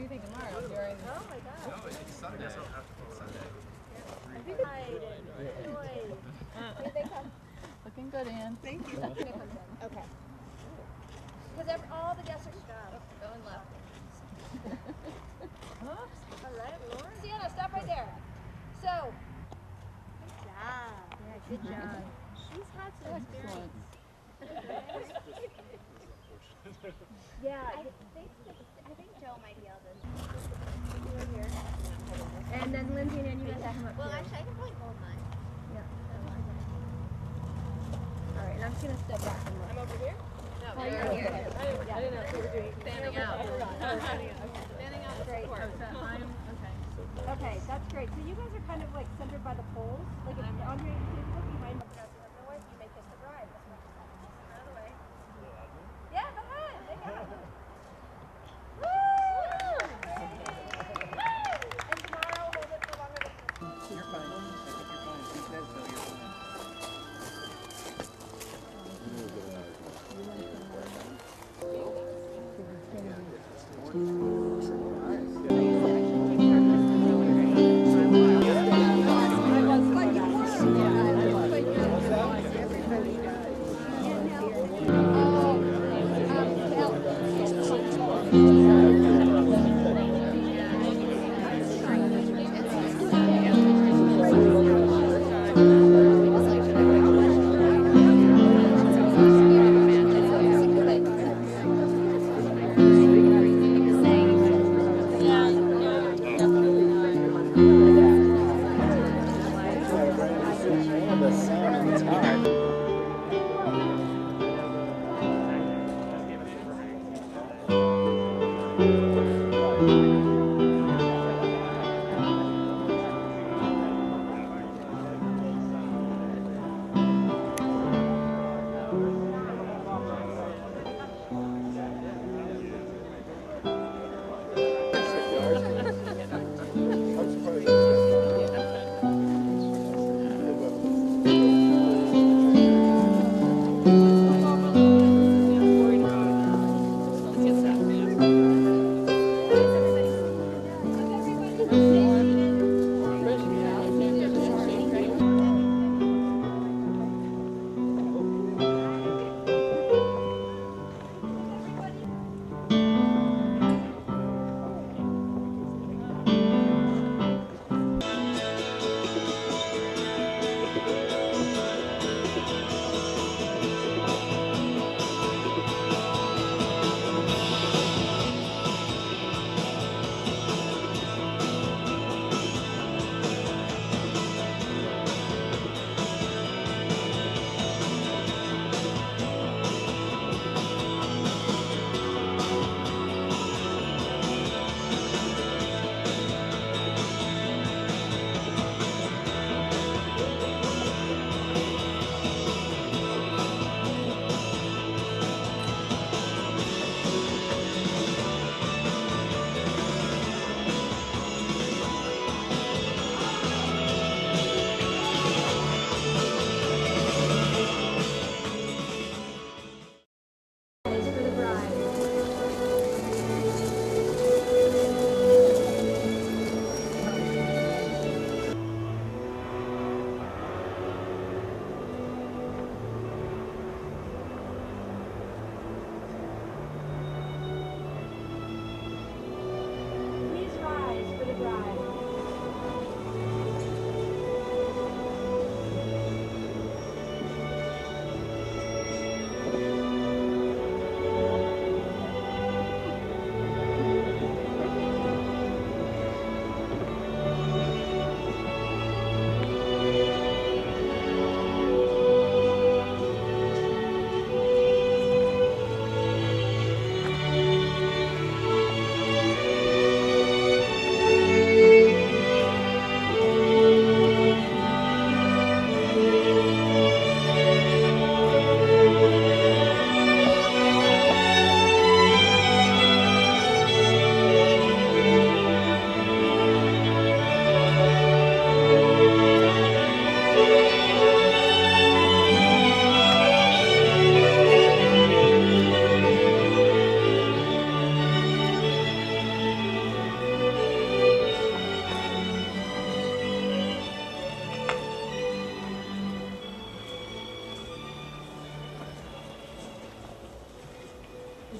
you think tomorrow? During... Oh my God. No, it's Sunday. So it's Sunday. Here they come. Looking good, Ann. Thank you. Okay. Because all the guests are stopped. Going left. Oops. All right, Lauren. Sienna, stop right there. So. Good job. Yeah, good job. She's had some experience. Yeah, I think Joe might be able to. Right here. And then Lindsay and you guys have him up. Well, actually, I can probably hold mine. Yeah. All right, and I'm just gonna step back and look. I'm over here. No, Oh, you're you're here. here. I didn't know if you were doing Standing out. Standing out. Great. Okay, that's great. So you guys are kind of like centered by the poles. Like if Andre, if you look behind you, you may kiss the bride. Out of the way. Yeah, go ahead. Woo! And tomorrow hold it for longer than You're fine. I think you're fine. She says so. You're fine.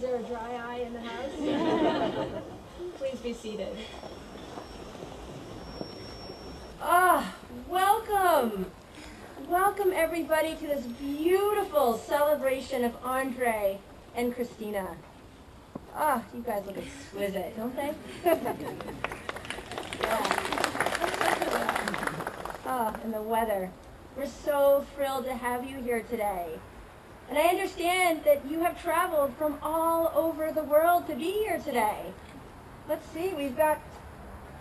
there a dry eye in the house? Please be seated. Welcome! Welcome everybody to this beautiful celebration of Andre and Christina. You guys look exquisite, don't they? Yeah. And the weather. We're so thrilled to have you here today. And I understand that you have traveled from all over the world to be here today. Let's see, we've got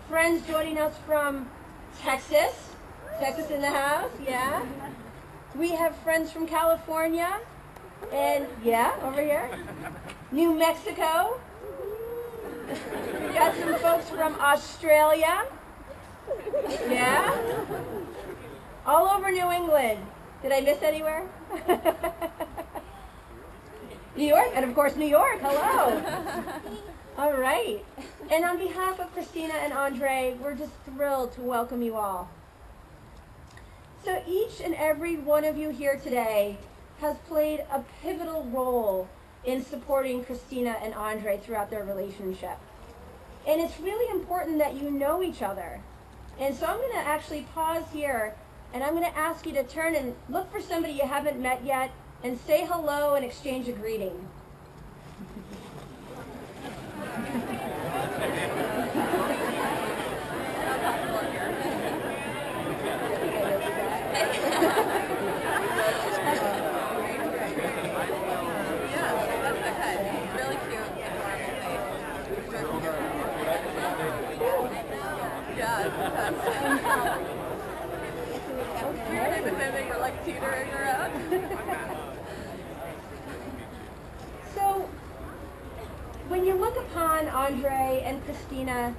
friends joining us from Texas. Texas in the house, yeah. We have friends from California. And, yeah, over here. New Mexico. We've got some folks from Australia. Yeah. All over New England. Did I miss anywhere? New York, and of course New York, hello. All right. And on behalf of Christina and Andre, we're just thrilled to welcome you all. So each and every one of you here today has played a pivotal role in supporting Christina and Andre throughout their relationship. And it's really important that you know each other. And so I'm going to actually pause here, and I'm going to ask you to turn and look for somebody you haven't met yet and say hello and exchange a greeting. So, when you look upon Andre and Christina,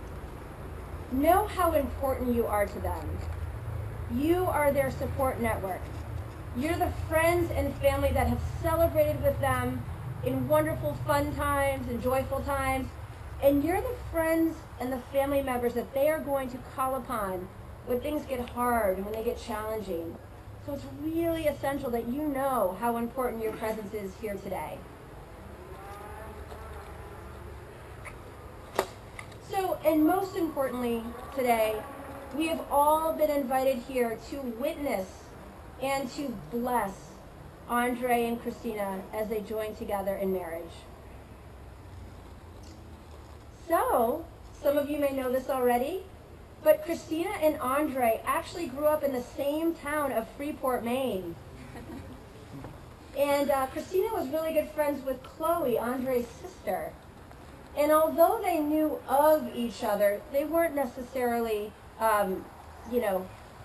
know how important you are to them. You are their support network. You're the friends and family that have celebrated with them in wonderful fun times and joyful times. And you're the friends and the family members that they are going to call upon when things get hard and when they get challenging. So it's really essential that you know how important your presence is here today. So, and most importantly today, we have all been invited here to witness and to bless Andre and Christina as they join together in marriage. So, some of you may know this already, but Christina and Andre actually grew up in the same town of Freeport, Maine. And Christina was really good friends with Chloe, Andre's sister. And although they knew of each other, they weren't necessarily,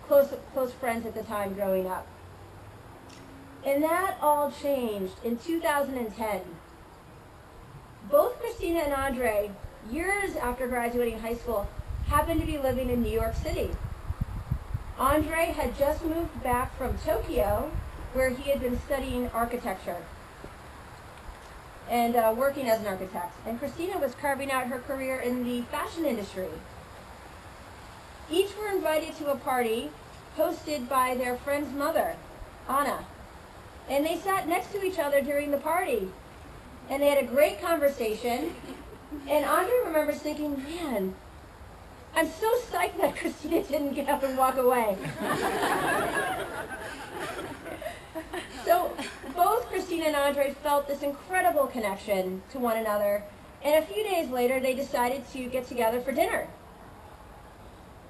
close friends at the time growing up. And that all changed in 2010. Both Christina and Andre, years after graduating high school, happened to be living in New York City. Andre had just moved back from Tokyo, where he had been studying architecture and working as an architect. And Christina was carving out her career in the fashion industry. Each were invited to a party hosted by their friend's mother, Anna. And they sat next to each other during the party. And they had a great conversation. And Andre remembers thinking, man, I'm so psyched that Christina didn't get up and walk away. So both Christina and Andre felt this incredible connection to one another, and a few days later they decided to get together for dinner.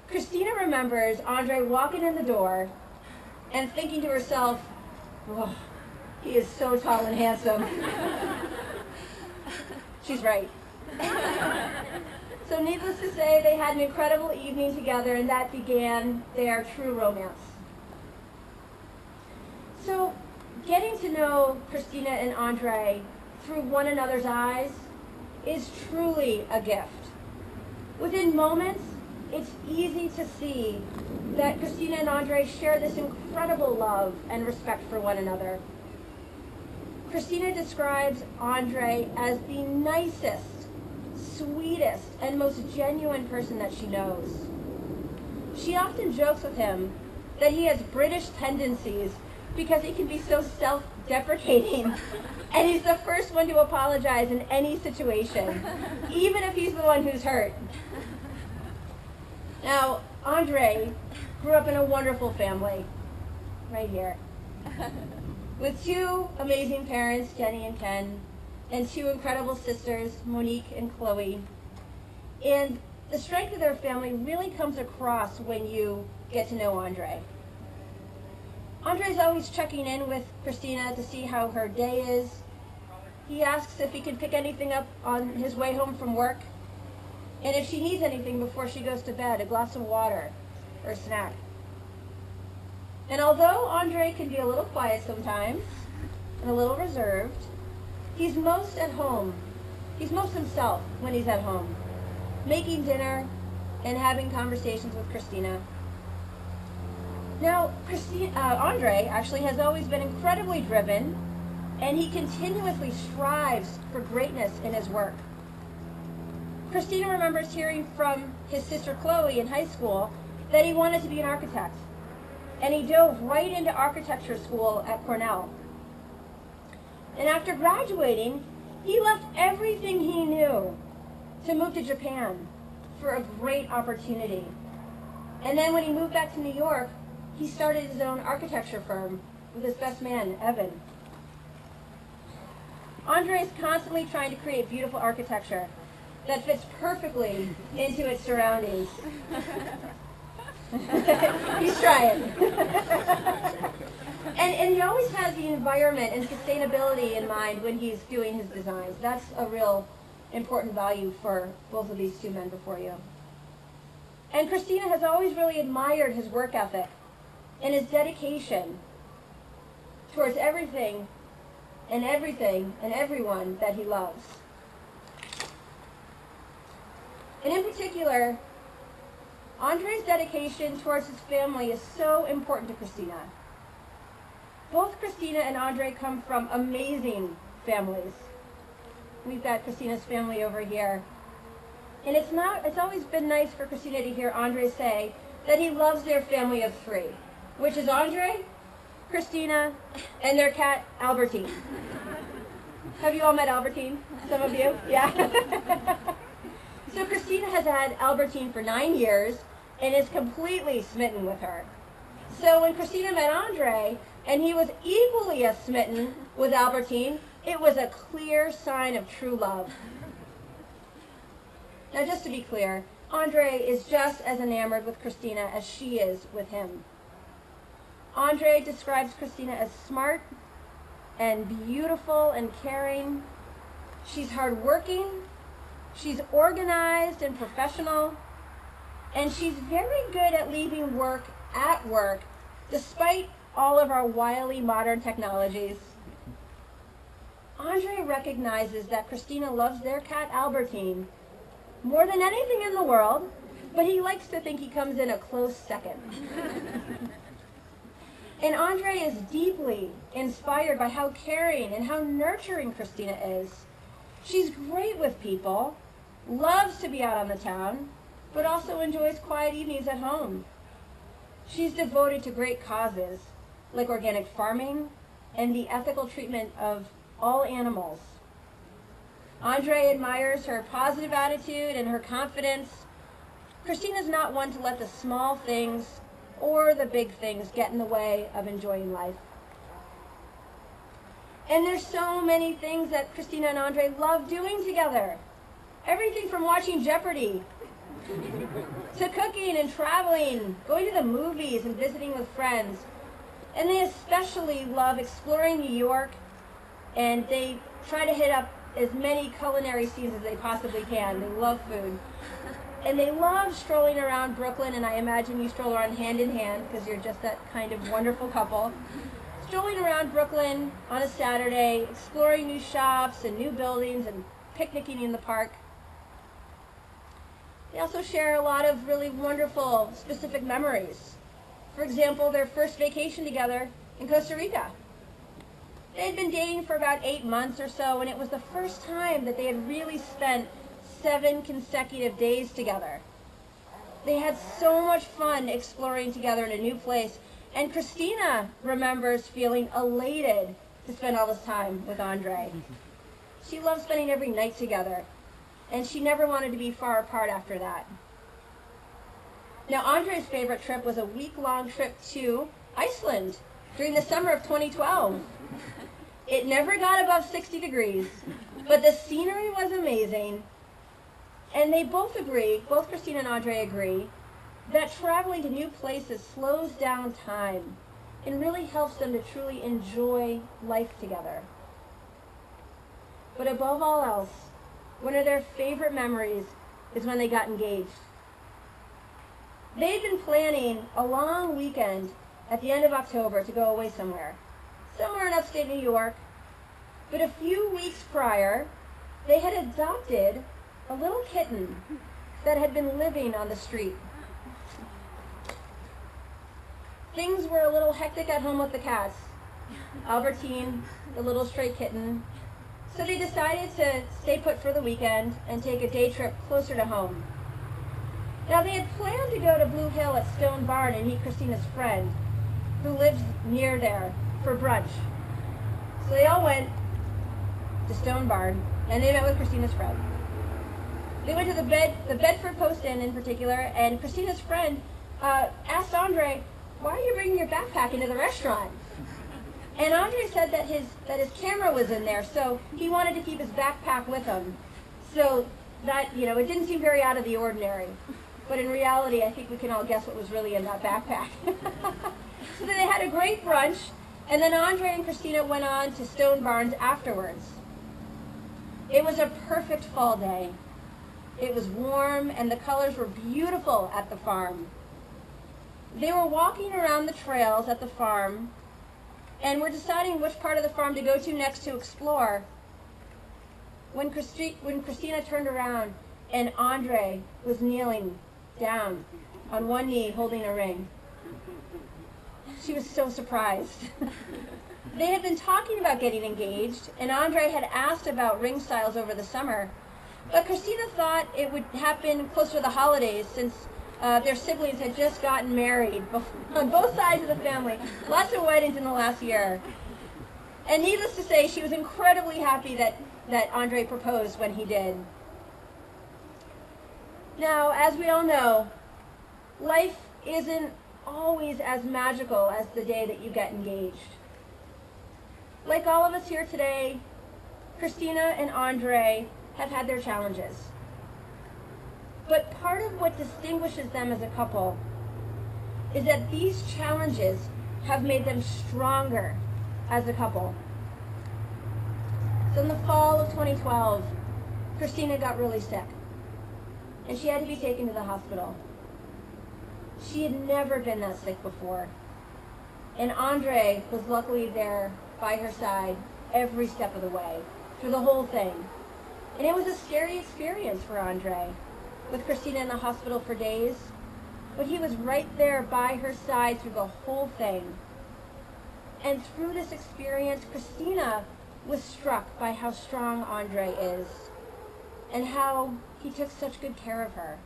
Christina remembers Andre walking in the door and thinking to herself, oh, he is so tall and handsome. She's right. So needless to say, they had an incredible evening together, and that began their true romance. So, getting to know Christina and Andre through one another's eyes is truly a gift. Within moments, it's easy to see that Christina and Andre share this incredible love and respect for one another. Christina describes Andre as the nicest, sweetest, and most genuine person that she knows. She often jokes with him that he has British tendencies because he can be so self-deprecating. And he's the first one to apologize in any situation, even if he's the one who's hurt. Now, Andre grew up in a wonderful family, right here, with two amazing parents, Jenny and Ken, and two incredible sisters, Monique and Chloe. And the strength of their family really comes across when you get to know Andre. Andre's always checking in with Christina to see how her day is. He asks if he can pick anything up on his way home from work, and if she needs anything before she goes to bed, a glass of water or a snack. And although Andre can be a little quiet sometimes and a little reserved, he's most at home. He's most himself when he's at home, making dinner and having conversations with Christina. Now, Andre actually has always been incredibly driven, and he continuously strives for greatness in his work. Christina remembers hearing from his sister Chloe in high school that he wanted to be an architect, and he dove right into architecture school at Cornell. And after graduating, he left everything he knew to move to Japan for a great opportunity. And then when he moved back to New York, he started his own architecture firm with his best man, Evan. Andre is constantly trying to create beautiful architecture that fits perfectly into its surroundings. He's trying. and he always has the environment and sustainability in mind when he's doing his designs. That's a real important value for both of these two men before you. And Christina has always really admired his work ethic and his dedication towards everything and everyone that he loves. And in particular, Andre's dedication towards his family is so important to Christina. Both Christina and Andre come from amazing families. We've got Christina's family over here. And it's always been nice for Christina to hear Andre say that he loves their family of three, which is Andre, Christina, and their cat, Albertine. Have you all met Albertine? Some of you? Yeah. So Christina has had Albertine for 9 years and is completely smitten with her. So when Christina met Andre, and he was equally as smitten with Albertine, it was a clear sign of true love. Now, just to be clear, Andre is just as enamored with Christina as she is with him. Andre describes Christina as smart and beautiful and caring. She's hardworking, she's organized and professional, and she's very good at leaving work at work, despite all of our wily modern technologies. Andre recognizes that Christina loves their cat Albertine more than anything in the world, but he likes to think he comes in a close second. And Andre is deeply inspired by how caring and how nurturing Christina is. She's great with people, loves to be out on the town, but also enjoys quiet evenings at home. She's devoted to great causes, like organic farming and the ethical treatment of all animals. Andre admires her positive attitude and her confidence. Christina's not one to let the small things or the big things get in the way of enjoying life. And there's so many things that Christina and Andre love doing together. Everything from watching Jeopardy to cooking and traveling, going to the movies and visiting with friends. And they especially love exploring New York, and they try to hit up as many culinary scenes as they possibly can. They love food. And they love strolling around Brooklyn, and I imagine you stroll around hand in hand because you're just that kind of wonderful couple. Strolling around Brooklyn on a Saturday, exploring new shops and new buildings and picnicking in the park. They also share a lot of really wonderful, specific memories. For example, their first vacation together in Costa Rica. They had been dating for about 8 months or so, and it was the first time that they had really spent 7 consecutive days together. They had so much fun exploring together in a new place, And Christina remembers feeling elated to spend all this time with Andre. She loved spending every night together, and she never wanted to be far apart after that. Now, Andre's favorite trip was a week-long trip to Iceland during the summer of 2012. It never got above 60 degrees, but the scenery was amazing, and they both Christina and Andre agree, that traveling to new places slows down time and really helps them to truly enjoy life together. But above all else, one of their favorite memories is when they got engaged. They'd been planning a long weekend at the end of October to go away somewhere in upstate New York, but a few weeks prior, they had adopted a little kitten that had been living on the street. Things were a little hectic at home with the cats. Albertine, the little stray kitten. So they decided to stay put for the weekend and take a day trip closer to home. Now they had planned to go to Blue Hill at Stone Barn and meet Christina's friend, who lives near there, for brunch. So they all went to Stone Barn and they met with Christina's friend. They went to the Bedford Post Inn in particular, and Christina's friend asked Andre, "Why are you bringing your backpack into the restaurant?" And Andre said that his camera was in there, so he wanted to keep his backpack with him. So that, it didn't seem very out of the ordinary. But in reality, I think we can all guess what was really in that backpack. So they had a great brunch, and then Andre and Christina went on to Stone Barns afterwards. It was a perfect fall day. It was warm, and the colors were beautiful at the farm. They were walking around the trails at the farm, and were deciding which part of the farm to go to next to explore, when Christina turned around and Andre was kneeling down on one knee holding a ring. She was so surprised. They had been talking about getting engaged, and Andre had asked about ring styles over the summer, but Christina thought it would happen closer to the holidays since their siblings had just gotten married on both sides of the family. Lots of weddings in the last year. And needless to say, she was incredibly happy that Andre proposed when he did. Now, as we all know, life isn't always as magical as the day that you get engaged. Like all of us here today, Christina and Andre have had their challenges. But part of what distinguishes them as a couple is that these challenges have made them stronger as a couple. So in the fall of 2012, Christina got really sick, and she had to be taken to the hospital. She had never been that sick before, and Andre was luckily there by her side every step of the way, through the whole thing. And it was a scary experience for Andre, with Christina in the hospital for days, but he was right there by her side through the whole thing. And through this experience, Christina was struck by how strong Andre is and how he took such good care of her.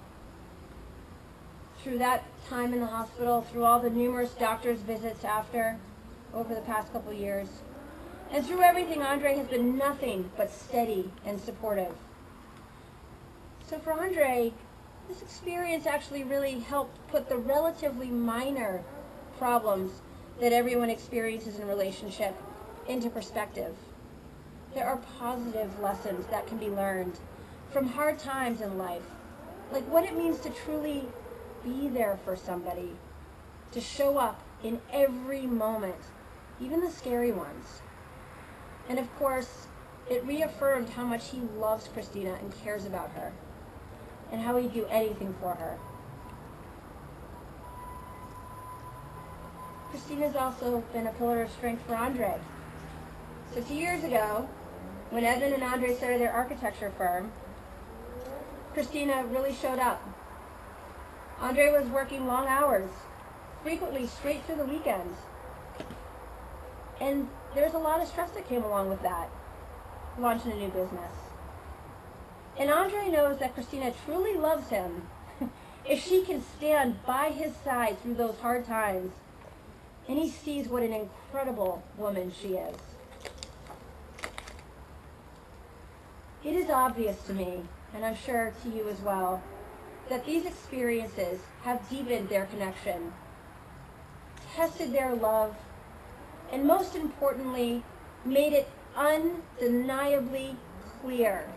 Through that time in the hospital, through all the numerous doctor's visits after, over the past couple years, and through everything, Andre has been nothing but steady and supportive. So for Andre, this experience actually really helped put the relatively minor problems that everyone experiences in a relationship into perspective. There are positive lessons that can be learned from hard times in life, like what it means to truly be there for somebody, to show up in every moment, even the scary ones. And of course, it reaffirmed how much he loves Christina and cares about her, and how he'd do anything for her. Christina's also been a pillar of strength for Andre. So 2 years ago, when Evan and Andre started their architecture firm, Christina really showed up. Andre was working long hours, frequently straight through the weekends. And there's a lot of stress that came along with that, launching a new business. And Andre knows that Christina truly loves him if she can stand by his side through those hard times and he sees what an incredible woman she is. It is obvious to me, and I'm sure to you as well, that these experiences have deepened their connection, tested their love, and most importantly, made it undeniably clear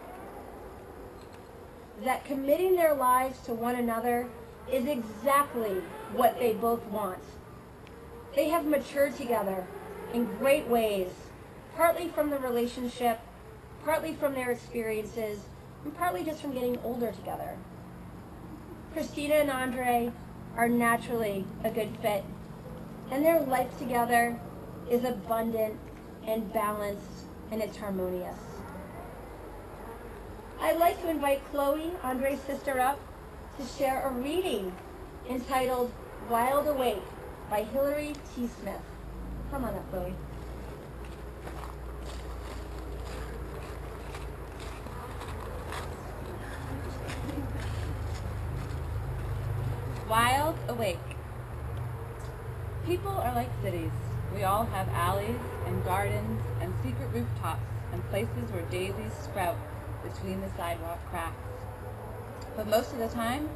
that committing their lives to one another is exactly what they both want. They have matured together in great ways, partly from the relationship, partly from their experiences, and partly just from getting older together. Christina and Andre are naturally a good fit, and their life together is abundant and balanced, and it's harmonious. I'd like to invite Chloe, Andre's sister, up to share a reading entitled Wild Awake by Hilary T. Smith. Come on up, Chloe. Wild Awake. People are like cities. We all have alleys and gardens and secret rooftops and places where daisies sprout between the sidewalk cracks. But most of the time,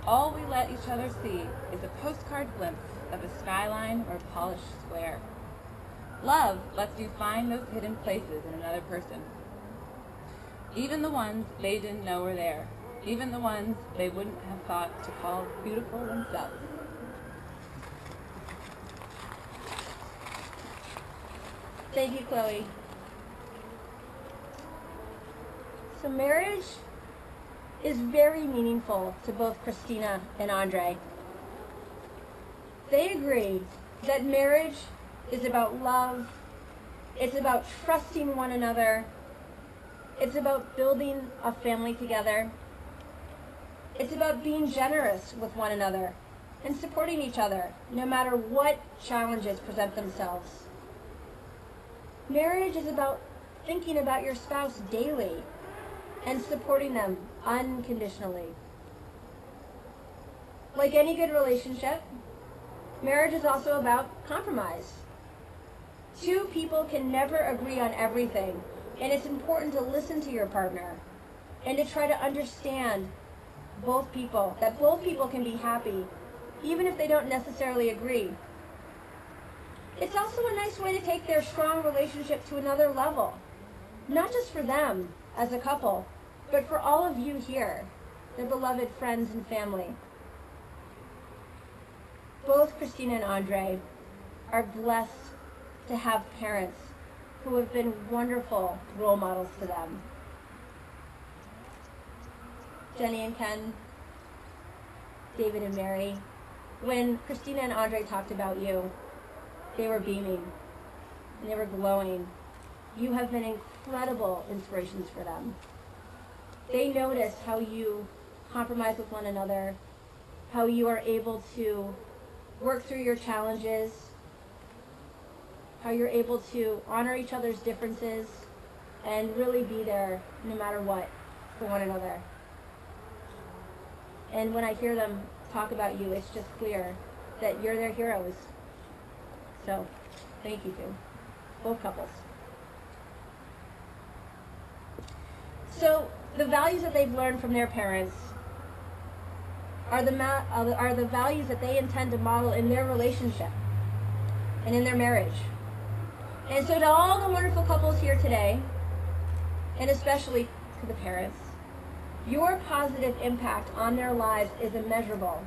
all we let each other see is a postcard glimpse of a skyline or a polished square. Love lets you find those hidden places in another person. Even the ones they didn't know were there. Even the ones they wouldn't have thought to call beautiful themselves. Thank you, Chloe. So marriage is very meaningful to both Christina and Andre. They agree that marriage is about love, it's about trusting one another, it's about building a family together, it's about being generous with one another and supporting each other no matter what challenges present themselves. Marriage is about thinking about your spouse daily and supporting them unconditionally. Like any good relationship, marriage is also about compromise. Two people can never agree on everything, and it's important to listen to your partner and to try to understand both people, that both people can be happy, even if they don't necessarily agree. It's also a nice way to take their strong relationship to another level, not just for them as a couple, but for all of you here, their beloved friends and family. Both Christina and Andre are blessed to have parents who have been wonderful role models to them. Jenny and Ken, David and Mary, when Christina and Andre talked about you, they were beaming and they were glowing. You have been incredible inspirations for them. They noticed how you compromise with one another, how you are able to work through your challenges, how you're able to honor each other's differences and really be there no matter what for one another. And when I hear them talk about you, it's just clear that you're their heroes. So, thank you to both couples. So, the values that they've learned from their parents are the values that they intend to model in their relationship and in their marriage. And so to all the wonderful couples here today, and especially to the parents, your positive impact on their lives is immeasurable,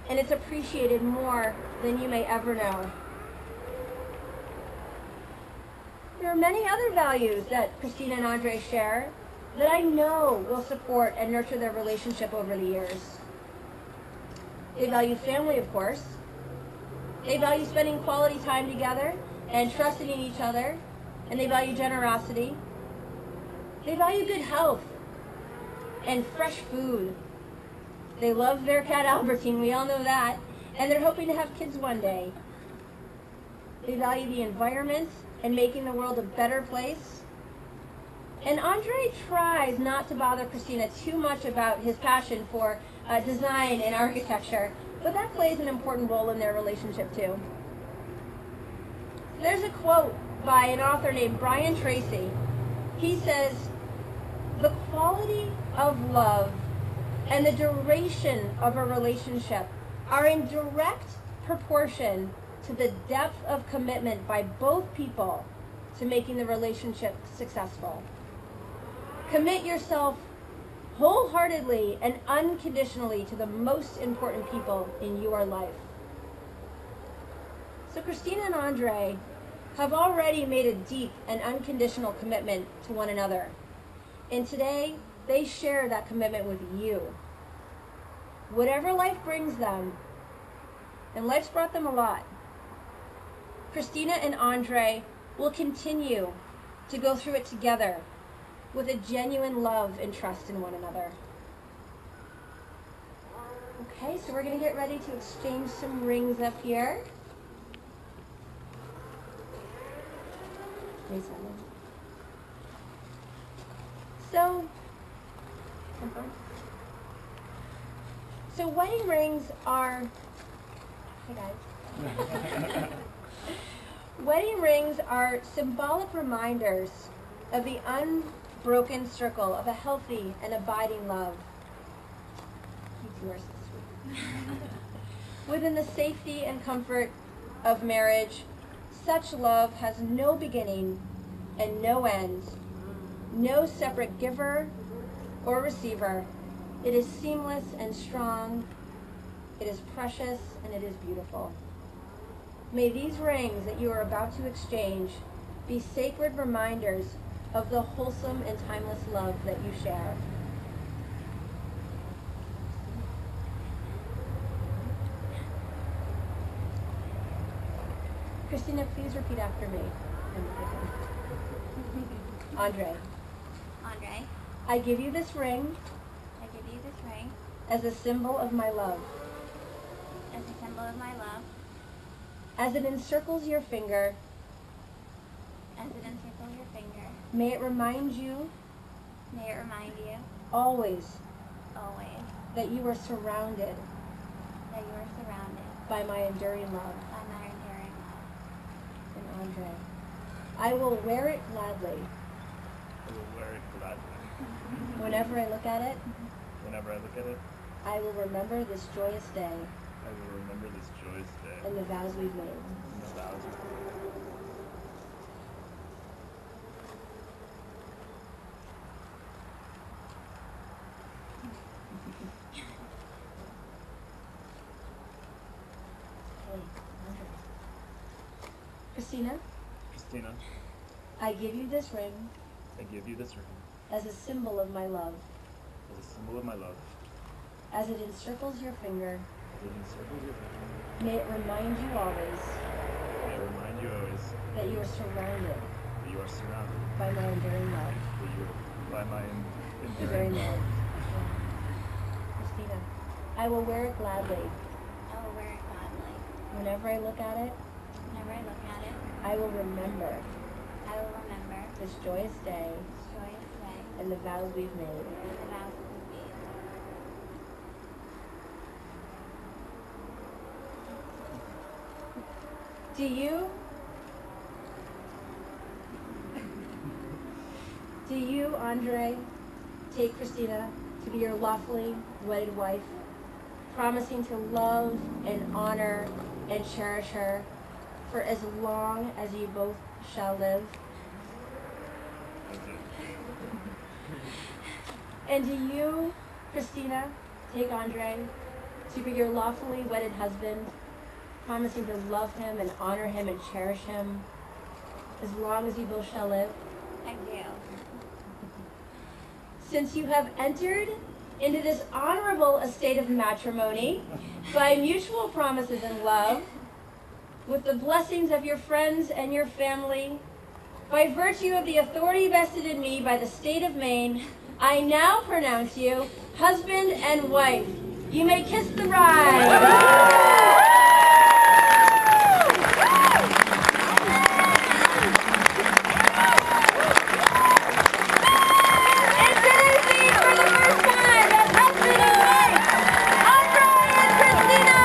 and it's appreciated more than you may ever know. There are many other values that Christina and Andre share that I know will support and nurture their relationship over the years. They value family, of course. They value spending quality time together and trusting in each other, and they value generosity. They value good health and fresh food. They love their cat Albertine, we all know that, and they're hoping to have kids one day. They value the environment and making the world a better place. And Andre tries not to bother Christina too much about his passion for design and architecture, but that plays an important role in their relationship too. There's a quote by an author named Brian Tracy. He says, "The quality of love and the duration of a relationship are in direct proportion to the depth of commitment by both people to making the relationship successful. Commit yourself wholeheartedly and unconditionally to the most important people in your life." So Christina and Andre have already made a deep and unconditional commitment to one another. And today, they share that commitment with you. Whatever life brings them, and life's brought them a lot, Christina and Andre will continue to go through it together with a genuine love and trust in one another. Okay, so we're going to get ready to exchange some rings up here. So wedding rings are, hey guys. Wedding rings are symbolic reminders of the unbroken circle of a healthy and abiding love. Yours is sweet. Within the safety and comfort of marriage, such love has no beginning and no end, no separate giver or receiver. It is seamless and strong. It is precious and it is beautiful. May these rings that you are about to exchange be sacred reminders of the wholesome and timeless love that you share. Christina, please repeat after me. Andre. Andre, I give you this ring I give you this ring as a symbol of my love. as a symbol of my love, As it encircles your finger, as it encircles your finger. may it remind you May it remind you always always that you are surrounded that you are surrounded by my enduring love. by my enduring love. And Andre, I will wear it gladly I will wear it gladly. whenever I look at it. Whenever I look at it, I will remember this joyous day I will remember this joyous day and the vows we've made. and the vows we made. Hey, Andre. Christina, Christina, I give you this ring I give you this ring as a symbol of my love. as a symbol of my love. As it encircles your finger, As it encircles your finger, may it remind you always may it remind you always that you are surrounded that you are surrounded by my enduring love. by my Enduring enduring love. love. Christina, I will wear it gladly I will wear it gladly. whenever I look at it. Whenever I look at it, I will remember I will remember this joyous day this joyous day and the vows we've made. and the vows that we made. Do you, Andre, take Christina to be your lawfully wedded wife, promising to love and honor and cherish her for as long as you both shall live? I do. And do you, Christina, take Andre to be your lawfully wedded husband, promising to love him and honor him and cherish him as long as you both shall live? I do. Since you have entered into this honorable estate of matrimony by mutual promises and love, with the blessings of your friends and your family, by virtue of the authority vested in me by the state of Maine, I now pronounce you husband and wife. You may kiss the bride. Introducing for the first time as husband and wife, Andre and Christina.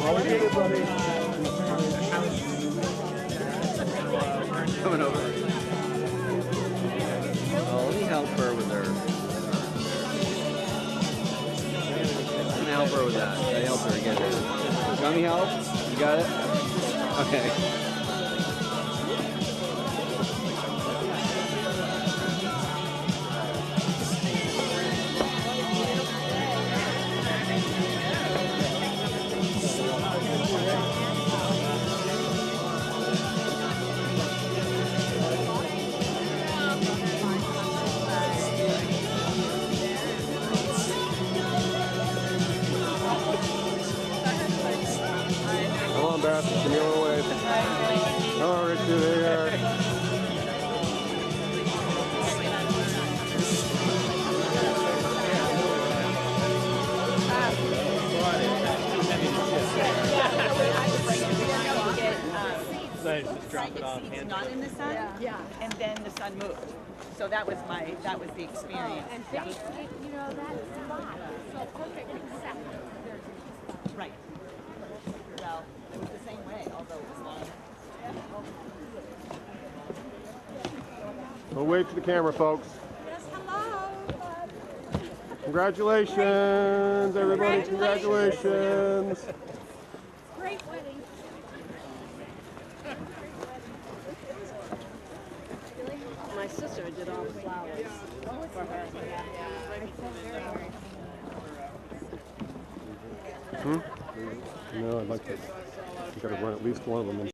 Coming over. Oh, let me help her with her. Let me help her with that. I helped her get it. You want me help? You got it? Okay. Come on, Beth. Give me a little wave. Oh, Richard, there you are. Just drop it off. Not in the sun. Yeah. And then the sun moved. So that was the experience. And they, you know, that's a lot. So perfect except there's Right. Well, it was the same way, although it was long. We'll wave to the camera, folks. Yes, hello. Congratulations, everybody. Congratulations. Great wedding. My sister did all the flowers for her. No, I'd like to. You got to run at least one of them.